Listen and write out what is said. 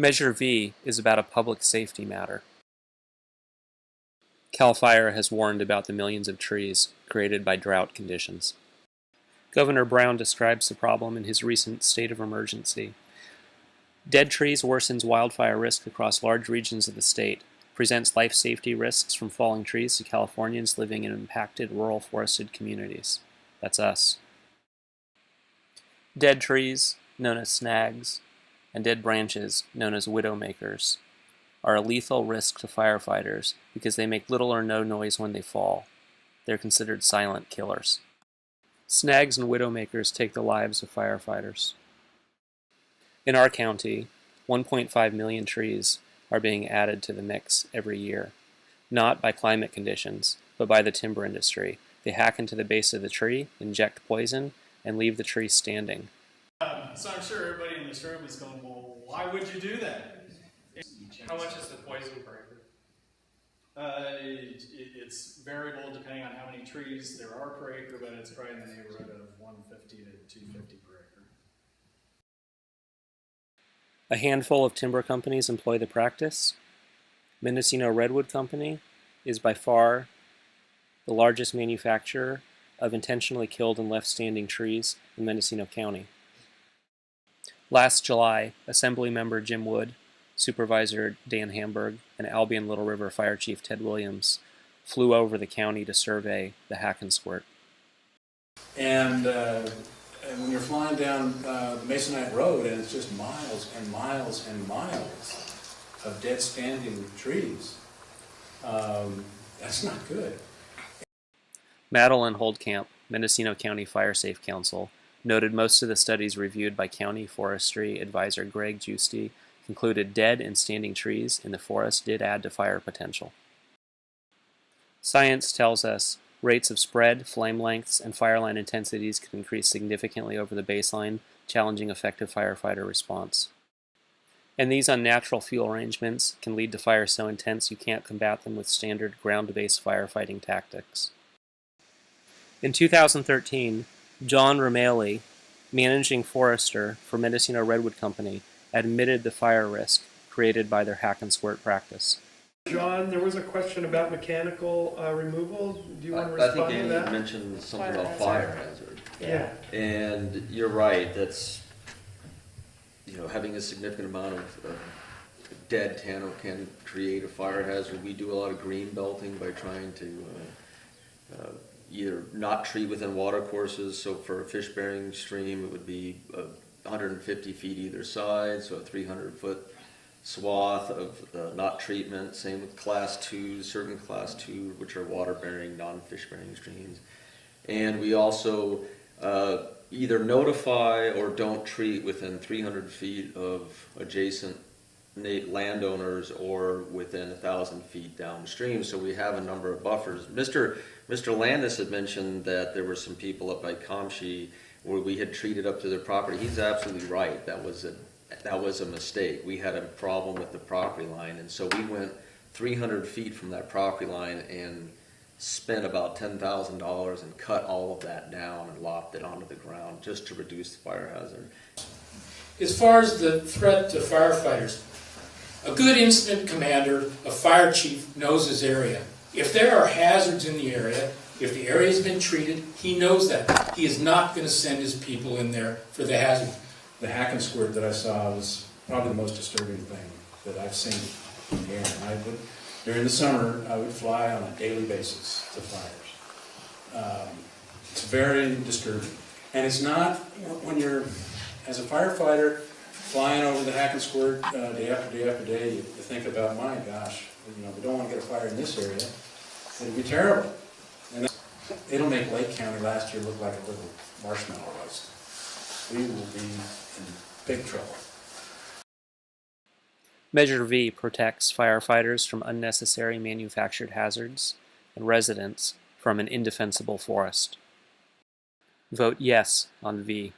Measure V is about a public safety matter. CAL FIRE has warned about the millions of trees created by drought conditions. Governor Brown describes the problem in his recent state of emergency. Dead trees worsens wildfire risk across large regions of the state, presents life safety risks from falling trees to Californians living in impacted rural forested communities. That's us. Dead trees, known as snags, and dead branches, known as widowmakers, are a lethal risk to firefighters because they make little or no noise when they fall. They're considered silent killers. Snags and widowmakers take the lives of firefighters. In our county, 1.5 million trees are being added to the mix every year, not by climate conditions, but by the timber industry. They hack into the base of the tree, inject poison, and leave the tree standing. So I'm sure everybody in this room is going, well, why would you do that? How much is the poison per acre? It's variable depending on how many trees there are per acre, but it's probably in the neighborhood of 150 to 250 per acre. A handful of timber companies employ the practice. Mendocino Redwood Company is by far the largest manufacturer of intentionally killed and left standing trees in Mendocino County. Last July, Assemblymember Jim Wood, Supervisor Dan Hamburg, and Albion Little River Fire Chief Ted Williams flew over the county to survey the hack and squirt. And when you're flying down the Masonite Road and it's just miles and miles and miles of dead standing trees, that's not good. Madeline Holdcamp, Mendocino County Fire Safe Council, noted most of the studies reviewed by County Forestry Advisor Greg Giusti concluded dead and standing trees in the forest did add to fire potential. Science tells us rates of spread, flame lengths, and fire line intensities can increase significantly over the baseline, challenging effective firefighter response. And these unnatural fuel arrangements can lead to fires so intense you can't combat them with standard ground-based firefighting tactics. In 2013, John Romali, managing forester for Mendocino Redwood Company, admitted the fire risk created by their hack and squirt practice. John, there was a question about mechanical removal. Do you want to respond to that? I think Andy mentioned something about fire hazard. Yeah. And you're right, that's, having a significant amount of dead tanner can create a fire hazard. We do a lot of green belting by trying to either not treat within water courses. So for a fish-bearing stream, it would be 150 feet either side, so a 300-foot swath of not treatment. Same with class 2, certain class 2, which are water-bearing, non-fish-bearing streams. And we also either notify or don't treat within 300 feet of adjacent landowners or within 1,000 feet downstream. So we have a number of buffers. Mr. Landis had mentioned that there were some people up by Kamshi where we had treated up to their property. He's absolutely right. That was a mistake. We had a problem with the property line, and so we went 300 feet from that property line and spent about $10,000 and cut all of that down and lopped it onto the ground just to reduce the fire hazard. As far as the threat to firefighters, a good incident commander, a fire chief, knows his area. If there are hazards in the area, if the area has been treated, he knows that. He is not going to send his people in there for the hazard. The hack and squirt that I saw was probably the most disturbing thing that I've seen in the air. And during the summer, I would fly on a daily basis to fires. It's very disturbing. And it's not, when you're, as a firefighter, flying over the hack and squirt day after day after day, you think about, my gosh, we don't want to get a fire in this area. It'd be terrible. And it'll make Lake County last year look like a little marshmallow roast. We will be in big trouble. Measure V protects firefighters from unnecessary manufactured hazards and residents from an indefensible forest. Vote yes on V.